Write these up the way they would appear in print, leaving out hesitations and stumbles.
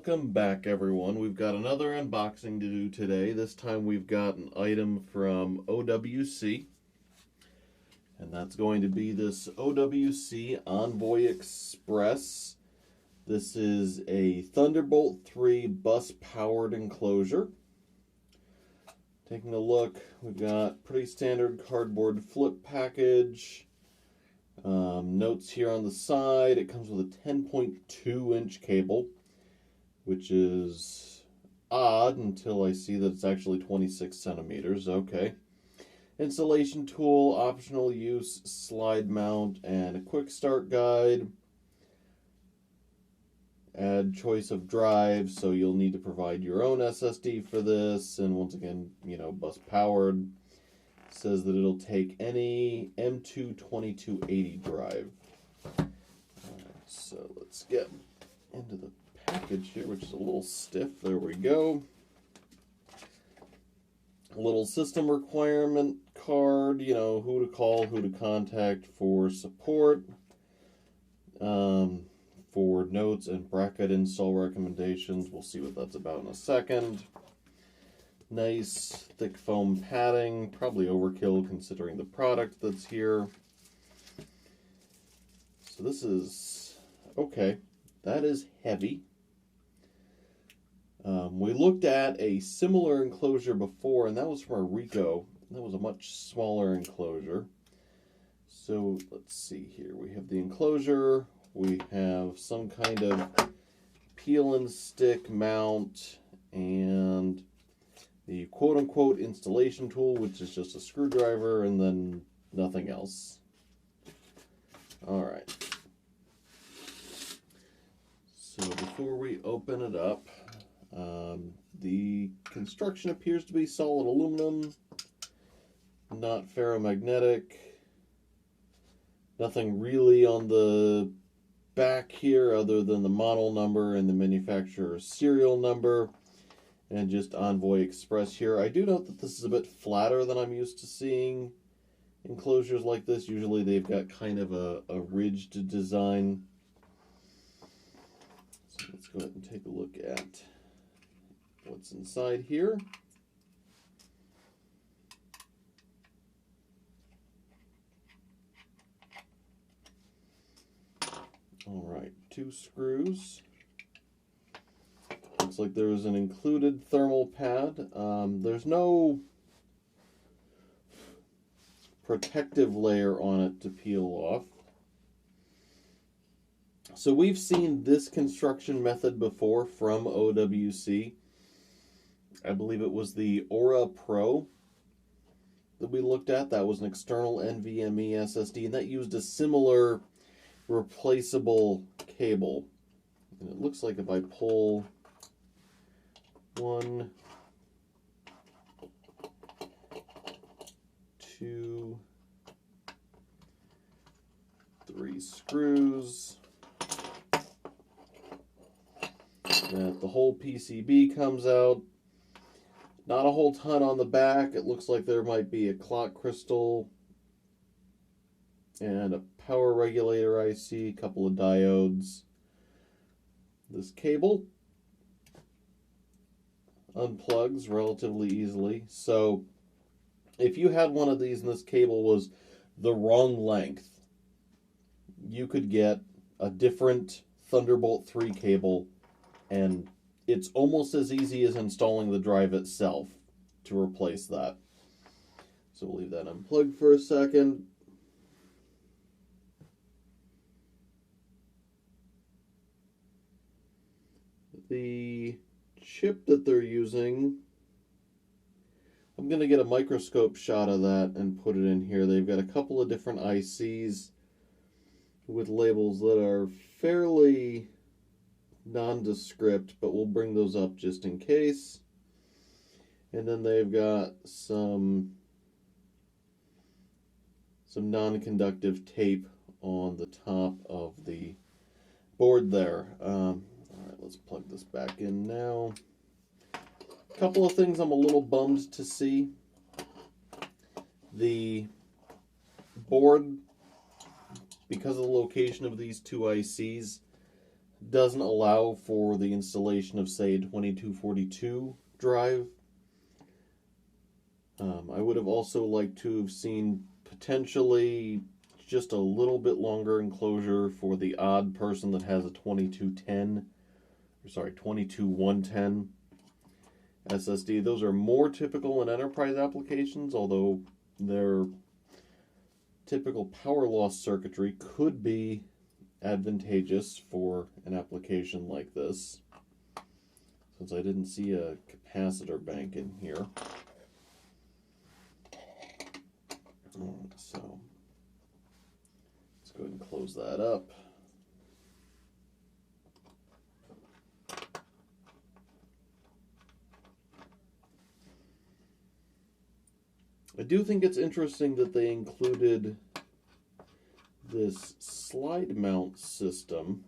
Welcome back, everyone. We've got another unboxing to do today. This time we've got an item from OWC, and that's going to be this OWC Envoy Express. This is a Thunderbolt 3 bus-powered enclosure. Taking a look, we've got pretty standard cardboard flip package. Notes here on the side. It comes with a 10.2-inch cable, which is odd until I see that it's actually 26 centimeters. Okay. Installation tool, optional use, slide mount, and a quick start guide. Add choice of drive, so you'll need to provide your own SSD for this. And once again, bus powered. Says that it'll take any M2 2280 drive. Alright, so let's get into the package here, which is a little stiff. There we go. A little system requirement card, who to call, who to contact for support. For notes and bracket install recommendations. We'll see what that's about in a second. Nice thick foam padding, probably overkill considering the product that's here. So this is, okay, that is heavy. We looked at a similar enclosure before, and that was from a Ricoh. That was a much smaller enclosure. So let's see here. We have the enclosure. We have some kind of peel and stick mount, and the quote-unquote installation tool, which is just a screwdriver and then nothing else. Alright. So before we open it up, the construction appears to be solid aluminum, not ferromagnetic. Nothing really on the back here other than the model number and the manufacturer's serial number. And just Envoy Express here. I do note that this is a bit flatter than I'm used to seeing enclosures like this. Usually they've got kind of a ridged design. So let's go ahead and take a look at what's inside here. Alright, 2 screws. Looks like there is an included thermal pad. There's no protective layer on it to peel off. So we've seen this construction method before from OWC. I believe it was the Aura Pro that we looked at. That was an external NVMe SSD, and that used a similar replaceable cable. And it looks like if I pull 1, 2, 3 screws, that the whole PCB comes out. Not a whole ton on the back. It looks like there might be a clock crystal and a power regulator IC, a couple of diodes. This cable unplugs relatively easily. So if you had one of these and this cable was the wrong length, you could get a different Thunderbolt 3 cable, and it's almost as easy as installing the drive itself to replace that. So we'll leave that unplugged for a second. The chip that they're using, I'm going to get a microscope shot of that and put it in here. They've got a couple of different ICs with labels that are fairly nondescript, but we'll bring those up just in case. And then they've got some non-conductive tape on the top of the board there. Alright, let's plug this back in now. A couple of things I'm a little bummed to see. The board, because of the location of these 2 ICs, doesn't allow for the installation of, say, a 2242 drive. I would have also liked to have seen potentially just a little bit longer enclosure for the odd person that has a 22110 SSD. Those are more typical in enterprise applications, although their typical power loss circuitry could be advantageous for an application like this, since I didn't see a capacitor bank in here. So let's go ahead and close that up. I do think it's interesting that they included this slide mount system.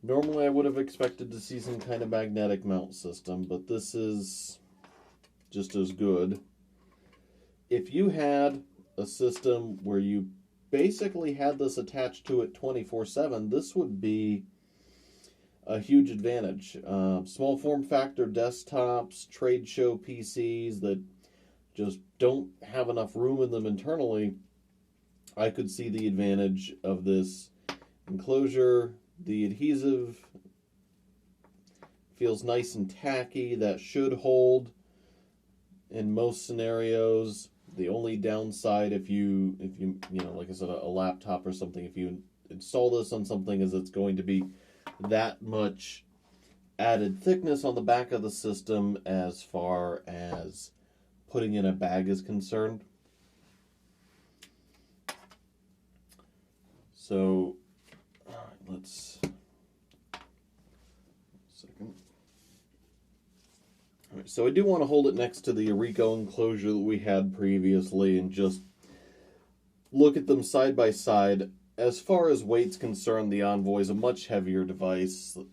Normally I would have expected to see some kind of magnetic mount system, but this is just as good. If you had a system where you basically had this attached to it 24/7, this would be a huge advantage. Small form factor desktops, trade show PCs that just don't have enough room in them internally, I could see the advantage of this enclosure. The adhesive feels nice and tacky. That should hold in most scenarios. The only downside, if you like I said, a laptop or something, if you install this on something, is it's going to be that much added thickness on the back of the system as far as putting in a bag is concerned. So let's second. All right, so I do want to hold it next to the Ricoh enclosure that we had previously and just look at them side by side. As far as weight's concerned, the Envoy is a much heavier device. Let's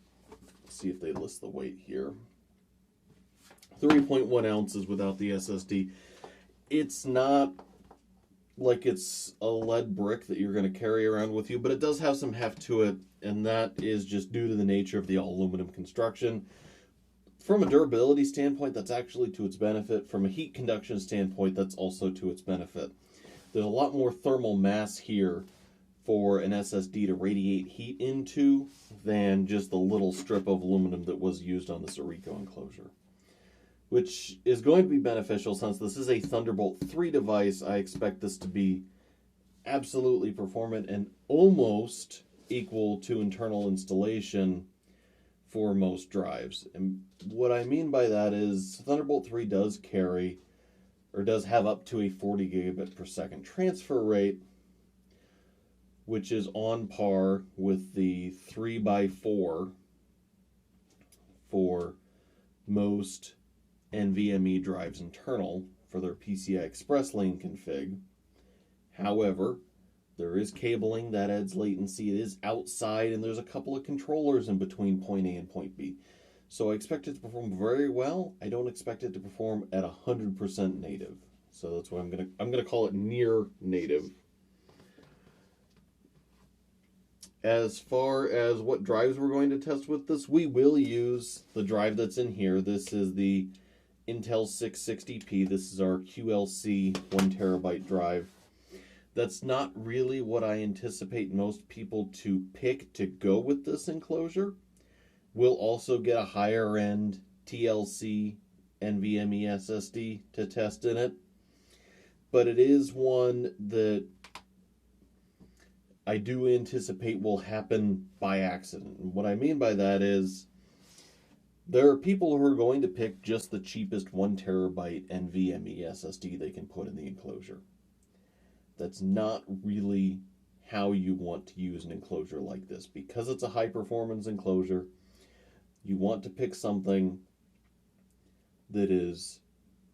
see if they list the weight here. 3.1 ounces without the SSD. It's not like it's a lead brick that you're going to carry around with you, but it does have some heft to it, and that is just due to the nature of the all-aluminum construction. From a durability standpoint, that's actually to its benefit. From a heat conduction standpoint, that's also to its benefit. There's a lot more thermal mass here for an SSD to radiate heat into than just the little strip of aluminum that was used on this Ricoh enclosure, which is going to be beneficial since this is a Thunderbolt 3 device. I expect this to be absolutely performant and almost equal to internal installation for most drives. And what I mean by that is Thunderbolt 3 does carry, or does have up to a 40 gigabit per second transfer rate, which is on par with the 3x4 for most NVMe drives internal for their PCI Express lane config. However, there is cabling that adds latency. It is outside, and there's a couple of controllers in between point A and point B. So I expect it to perform very well. I don't expect it to perform at 100% native. So that's why I'm gonna call it near native. As far as what drives we're going to test with this, we will use the drive that's in here. This is the Intel 660p. This is our QLC 1TB drive. That's not really what I anticipate most people to pick to go with this enclosure. We'll also get a higher end TLC NVMe SSD to test in it. But it is one that I do anticipate will happen by accident. And what I mean by that is there are people who are going to pick just the cheapest 1TB NVMe SSD they can put in the enclosure. That's not really how you want to use an enclosure like this. Because it's a high performance enclosure, you want to pick something that is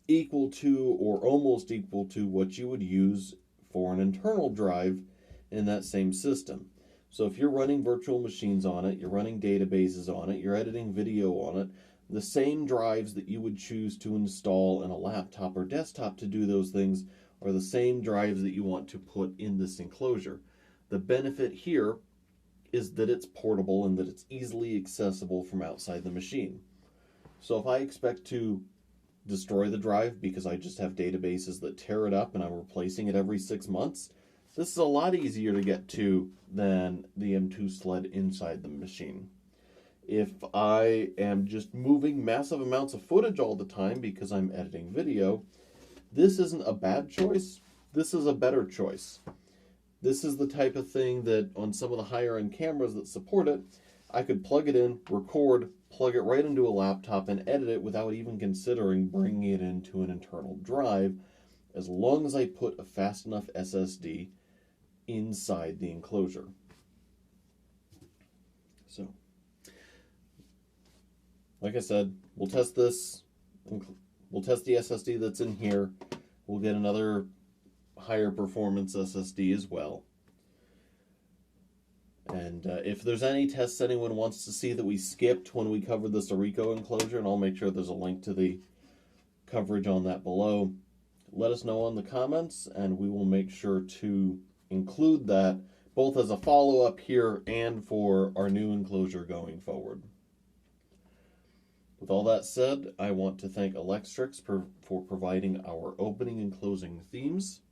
equal to or almost equal to what you would use for an internal drive in that same system. So if you're running virtual machines on it, you're running databases on it, you're editing video on it, the same drives that you would choose to install in a laptop or desktop to do those things are the same drives that you want to put in this enclosure. The benefit here is that it's portable and that it's easily accessible from outside the machine. So if I expect to destroy the drive because I just have databases that tear it up and I'm replacing it every 6 months, this is a lot easier to get to than the M2 sled inside the machine. If I am just moving massive amounts of footage all the time because I'm editing video, this isn't a bad choice. This is a better choice. This is the type of thing that on some of the higher end cameras that support it, I could plug it in, record, plug it right into a laptop and edit it without even considering bringing it into an internal drive, as long as I put a fast enough SSD inside the enclosure. So, like I said, we'll test this. We'll test the SSD that's in here. We'll get another higher performance SSD as well. And if there's any tests anyone wants to see that we skipped when we covered the Sorico enclosure, and I'll make sure there's a link to the coverage on that below, let us know in the comments, and we will make sure to include that both as a follow-up here and for our new enclosure going forward. With all that said, I want to thank Electrix for providing our opening and closing themes.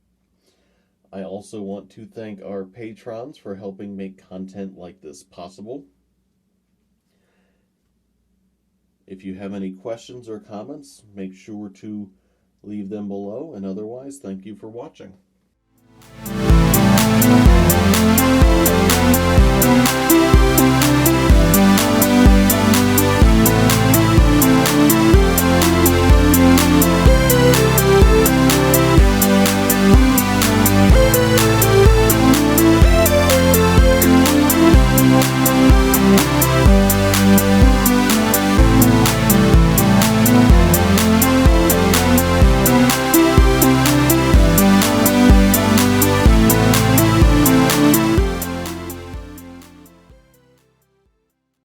I also want to thank our patrons for helping make content like this possible. If you have any questions or comments, make sure to leave them below, and otherwise, thank you for watching.